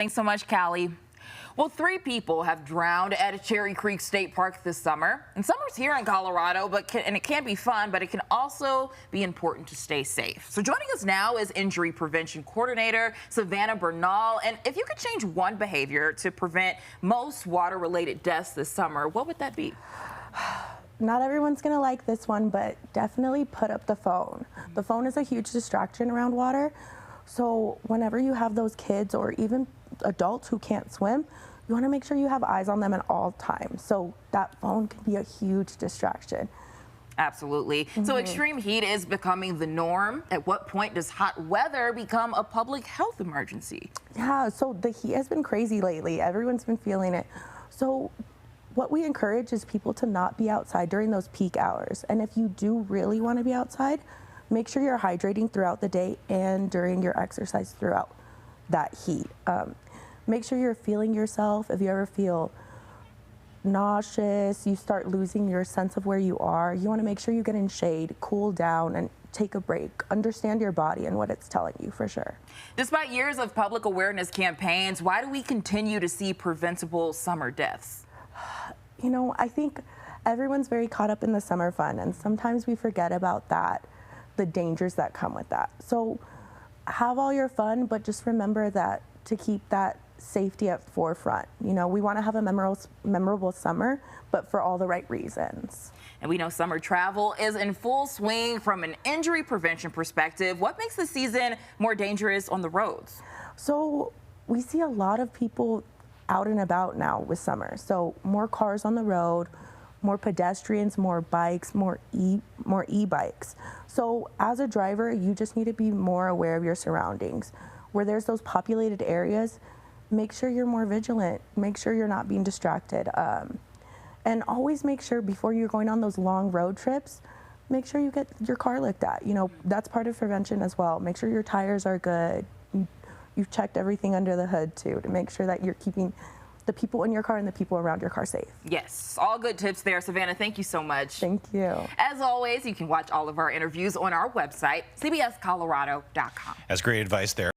Thanks so much, Callie. Well, 3 people have drowned at Cherry Creek State Park this summer. And summer's here in Colorado, and it can be fun, but it can also be important to stay safe. So joining us now is Injury Prevention Coordinator Savannah Bernal. And if you could change one behavior to prevent most water-related deaths this summer, what would that be? Not everyone's gonna like this one, but definitely put up the phone. The phone is a huge distraction around water. So whenever you have those kids or even adults who can't swim, you wanna make sure you have eyes on them at all times. So that phone can be a huge distraction. Absolutely. So extreme heat is becoming the norm. At what point does hot weather become a public health emergency? Yeah, so the heat has been crazy lately. Everyone's been feeling it. So what we encourage is people to not be outside during those peak hours. And if you do really want to be outside, make sure you're hydrating throughout the day and during your exercise throughout that heat. Make sure you're feeling yourself. If you ever feel nauseous, you start losing your sense of where you are, you want to make sure you get in shade, cool down, and take a break. Understand your body and what it's telling you for sure. Despite years of public awareness campaigns, why do we continue to see preventable summer deaths? You know, I think everyone's very caught up in the summer fun, and sometimes we forget about that, the dangers that come with that. So have all your fun, but just remember that to keep that safety at forefront. You know, we want to have a memorable summer, but for all the right reasons. And we know summer travel is in full swing. From an injury prevention perspective, what makes the season more dangerous on the roads? So we see a lot of people out and about now with summer. So more cars on the road, more pedestrians, more bikes, more e-bikes. So as a driver, you just need to be more aware of your surroundings. Where there's those populated areas, make sure you're more vigilant. Make sure you're not being distracted. And always make sure before you're going on those long road trips, make sure you get your car looked at. You know, that's part of prevention as well. Make sure your tires are good. You've checked everything under the hood too, to make sure that you're keeping the people in your car and the people around your car safe. Yes, all good tips there. Savannah, thank you so much. Thank you. As always, you can watch all of our interviews on our website, cbscolorado.com. That's great advice there.